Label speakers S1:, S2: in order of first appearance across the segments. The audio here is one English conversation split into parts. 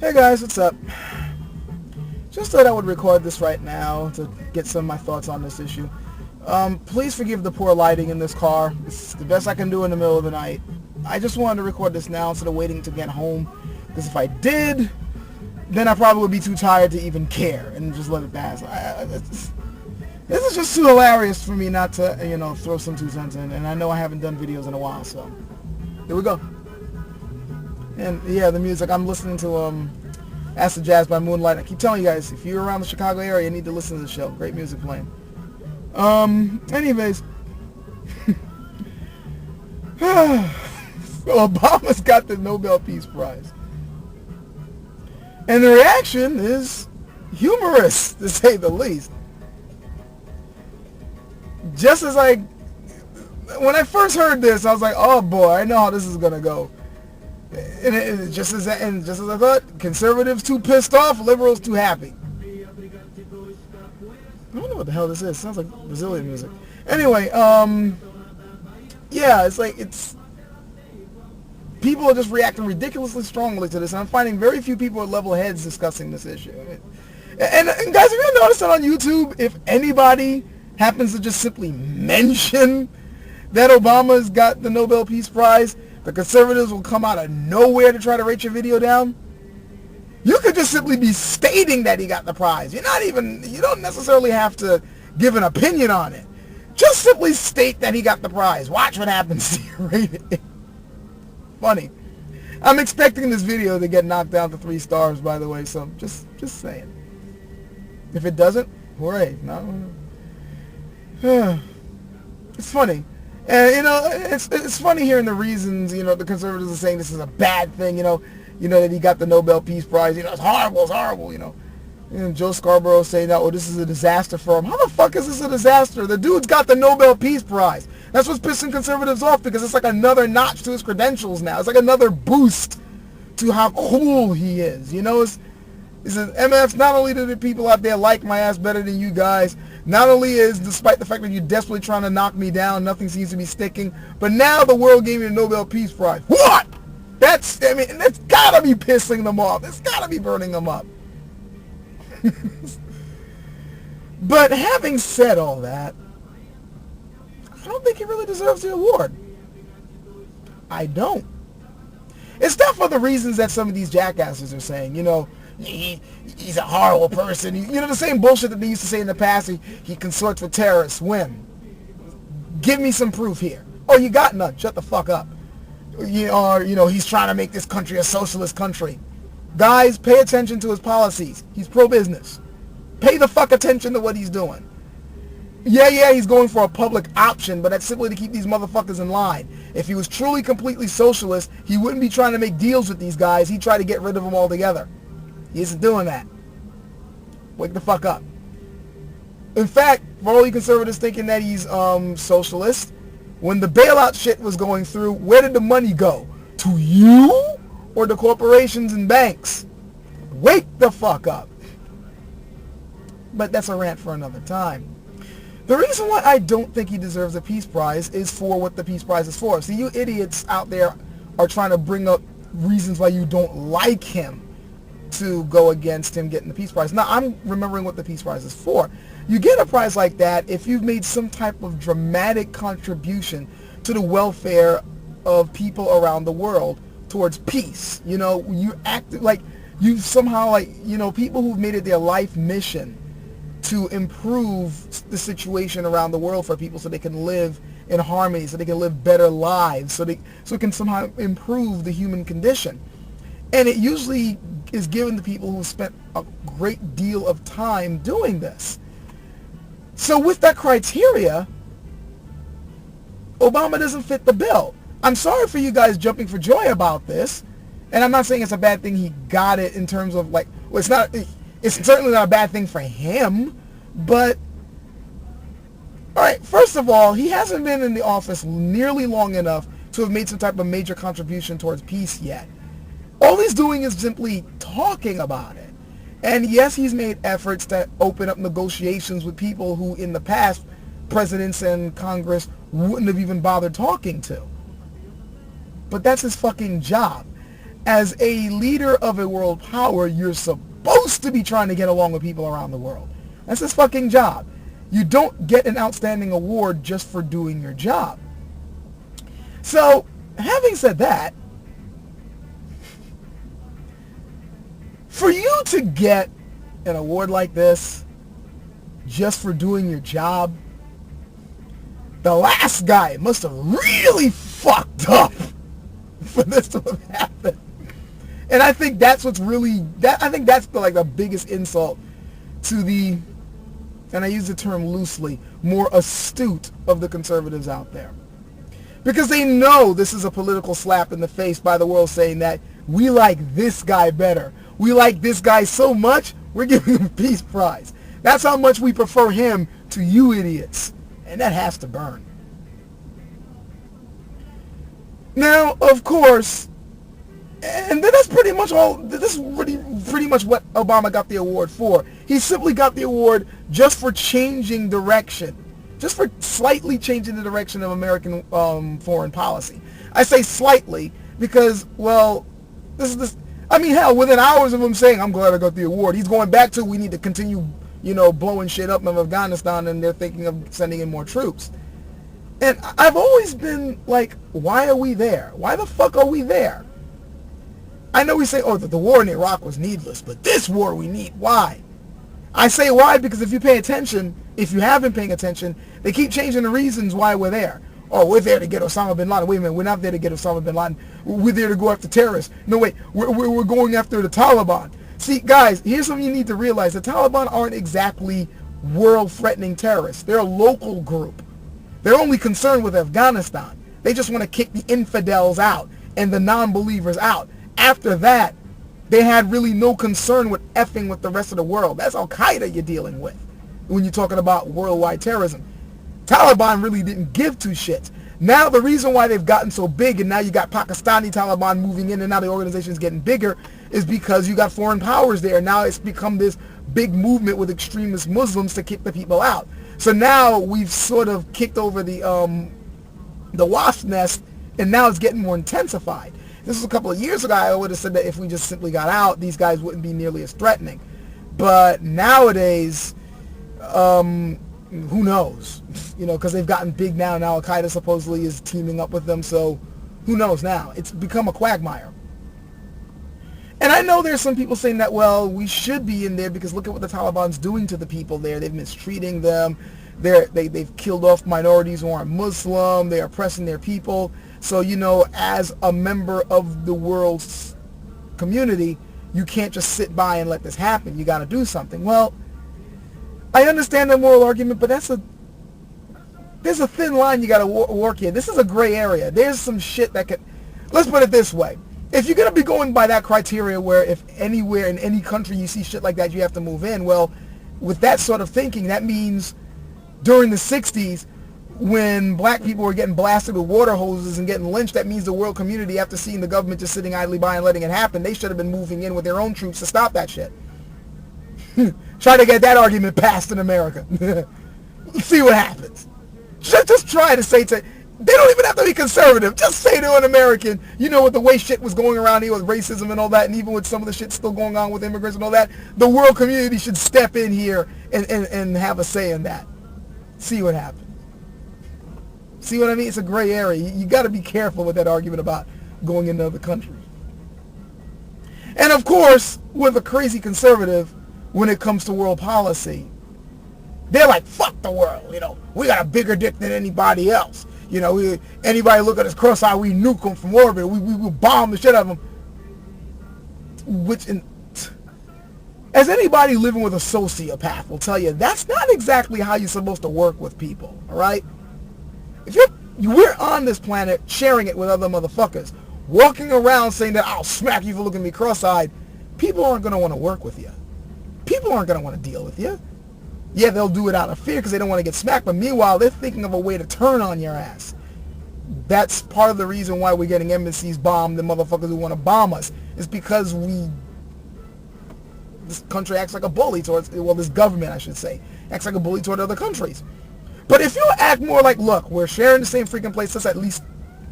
S1: Hey guys, what's up? Just thought I would record this right now to get some of my thoughts on this issue. Please forgive the poor lighting in this car. It's the best I can do in the middle of the night. I just wanted to record this now instead of waiting to get home, because if I did, then I probably would be too tired to even care and just let it pass. This is just too hilarious for me not to, throw some 2 cents in, and I know I haven't done videos in a while, so here we go. And yeah, the music, I'm listening to Acid Jazz by Moonlight. I keep telling you guys, if you're around the Chicago area, you need to listen to the show. Great music playing. Anyways. Obama's got the Nobel Peace Prize. And the reaction is humorous, to say the least. Just as when I first heard this, I was like, oh boy, I know how this is going to go. And just as I thought, conservatives too pissed off, liberals too happy. I don't know what the hell this is. It sounds like Brazilian music. Anyway, yeah, it's people are just reacting ridiculously strongly to this, and I'm finding very few people with level heads discussing this issue. And guys, have you noticed that on YouTube, if anybody happens to just simply mention that Obama's got the Nobel Peace Prize, the conservatives will come out of nowhere to try to rate your video down? You could just simply be stating that he got the prize. You don't necessarily have to give an opinion on it. Just simply state that he got the prize. Watch what happens to your rating. Funny. I'm expecting this video to get knocked down to 3 stars, by the way, so just saying. If it doesn't, hooray. No. It's funny. And, it's funny hearing the reasons, the conservatives are saying this is a bad thing, that he got the Nobel Peace Prize, it's horrible, And Joe Scarborough saying, oh, this is a disaster for him. How the fuck is this a disaster? The dude's got the Nobel Peace Prize. That's what's pissing conservatives off, because it's like another notch to his credentials now. It's like another boost to how cool he is, It's an MFs, not only do the people out there like my ass better than you guys, not only is, despite the fact that you're desperately trying to knock me down, nothing seems to be sticking, but now the world gave me the Nobel Peace Prize. What? That's gotta be pissing them off. It's gotta be burning them up. But having said all that, I don't think he really deserves the award. I don't. It's not for the reasons that some of these jackasses are saying, he's a horrible person. The same bullshit that they used to say in the past. He consorts with terrorists. When? Give me some proof here. Oh, you got none. Shut the fuck up. He's trying to make this country a socialist country. Guys, pay attention to his policies. He's pro-business. Pay the fuck attention to what he's doing. Yeah, he's going for a public option, but that's simply to keep these motherfuckers in line. If he was truly completely socialist, he wouldn't be trying to make deals with these guys. He'd try to get rid of them altogether. He isn't doing that. Wake the fuck up. In fact, for all you conservatives thinking that he's socialist, when the bailout shit was going through, where did the money go? To you or the corporations and banks? Wake the fuck up. But that's a rant for another time. The reason why I don't think he deserves a Peace Prize is for what the Peace Prize is for. See, you idiots out there are trying to bring up reasons why you don't like him to go against him getting the Peace Prize. Now, I'm remembering what the Peace Prize is for. You get a prize like that if you've made some type of dramatic contribution to the welfare of people around the world towards peace. You act like you somehow people who've made it their life mission to improve the situation around the world for people so they can live in harmony, so they can live better lives, so it can somehow improve the human condition. And it usually is given to people who spent a great deal of time doing this. So with that criteria, Obama doesn't fit the bill. I'm sorry for you guys jumping for joy about this, and I'm not saying it's a bad thing he got it in terms of it's certainly not a bad thing for him, but alright, first of all, he hasn't been in the office nearly long enough to have made some type of major contribution towards peace yet. All he's doing is simply talking about it. And yes, he's made efforts to open up negotiations with people who in the past presidents and Congress wouldn't have even bothered talking to. But that's his fucking job. As a leader of a world power, you're supposed to be trying to get along with people around the world. That's his fucking job. You don't get an outstanding award just for doing your job. So, having said that, for you to get an award like this just for doing your job, the last guy must have really fucked up for this to have happened. And I think that's what's really, I think that's the biggest insult to the, and I use the term loosely, more astute of the conservatives out there. Because they know this is a political slap in the face by the world saying that we like this guy better. We like this guy so much, we're giving him a Peace Prize. That's how much we prefer him to you idiots. And that has to burn. Now, of course, and that's pretty much all, this is pretty much what Obama got the award for. He simply got the award just for changing direction. Just for slightly changing the direction of American foreign policy. I say slightly because, well, I mean, hell, within hours of him saying, I'm glad I got the award, he's going back to, we need to continue, blowing shit up in Afghanistan, and they're thinking of sending in more troops. And I've always been like, why are we there? Why the fuck are we there? I know we say, oh, the war in Iraq was needless, but this war we need. Why? I say why because if you pay attention, if you have been paying attention, they keep changing the reasons why we're there. Oh, we're there to get Osama bin Laden. Wait a minute, we're not there to get Osama bin Laden. We're there to go after terrorists. No, wait, we're going after the Taliban. See, guys, here's something you need to realize. The Taliban aren't exactly world-threatening terrorists. They're a local group. They're only concerned with Afghanistan. They just want to kick the infidels out and the non-believers out. After that, they had really no concern with effing with the rest of the world. That's Al-Qaeda you're dealing with when you're talking about worldwide terrorism. Taliban really didn't give two shits. Now the reason why they've gotten so big and now you got Pakistani Taliban moving in and now the organization's getting bigger is because you got foreign powers there. Now it's become this big movement with extremist Muslims to kick the people out. So now we've sort of kicked over the wasp nest and now it's getting more intensified. This was a couple of years ago. I would have said that if we just simply got out, these guys wouldn't be nearly as threatening. But nowadays, who knows? Because they've gotten big now. Now Al-Qaeda supposedly is teaming up with them. So who knows now? It's become a quagmire. And I know there's some people saying that, well, we should be in there because look at what the Taliban's doing to the people there. They're mistreating them. They've killed off minorities who aren't Muslim. They're oppressing their people. So, as a member of the world's community, you can't just sit by and let this happen. You got to do something. Well, I understand the moral argument, but there's a thin line you got to work here. This is a gray area. There's some shit that could, let's put it this way. If you're going to be going by that criteria where if anywhere in any country you see shit like that, you have to move in, well, with that sort of thinking, that means during the 60s, when black people were getting blasted with water hoses and getting lynched, that means the world community, after seeing the government just sitting idly by and letting it happen, they should have been moving in with their own troops to stop that shit. Try to get that argument passed in America. See what happens. Just try to say to, they don't even have to be conservative. Just say to an American, with the way shit was going around here with racism and all that, and even with some of the shit still going on with immigrants and all that, the world community should step in here and have a say in that. See what happens. See what I mean? It's a gray area. You got to be careful with that argument about going into other countries. And of course, with a crazy conservative, when it comes to world policy, they're like, fuck the world. We got a bigger dick than anybody else. Anybody look at us cross-eyed, we nuke them from orbit. We will bomb the shit out of them. As anybody living with a sociopath will tell you, that's not exactly how you're supposed to work with people. All right? If we're on this planet sharing it with other motherfuckers, walking around saying that I'll smack you for looking at me cross-eyed, people aren't going to want to work with you. People aren't going to want to deal with you. Yeah, they'll do it out of fear because they don't want to get smacked, but meanwhile, they're thinking of a way to turn on your ass. That's part of the reason why we're getting embassies bombed, the motherfuckers who want to bomb us. It's because this country acts like a bully towards, this government, I should say, acts like a bully toward other countries. But if you act more like, look, we're sharing the same freaking place, let's at least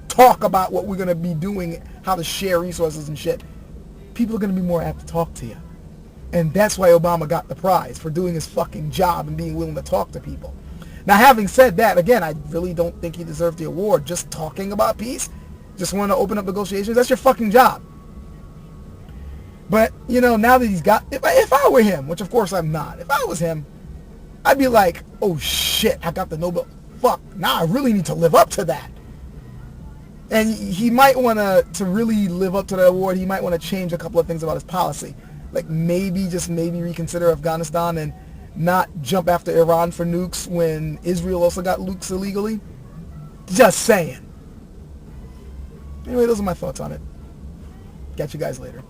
S1: talk about what we're going to be doing how to share resources and shit, people are going to be more apt to talk to you. And that's why Obama got the prize, for doing his fucking job and being willing to talk to people. Now, having said that, again, I really don't think he deserved the award. Just talking about peace, just wanting to open up negotiations, that's your fucking job. But, you know, now that he's got, if I were him, which of course I'm not, if I was him, I'd be like, oh shit, I got the Nobel. Fuck, now I really need to live up to that. And he might want to really live up to that award, he might want to change a couple of things about his policy. Like maybe, just maybe reconsider Afghanistan and not jump after Iran for nukes when Israel also got nukes illegally. Just saying. Anyway, those are my thoughts on it. Catch you guys later.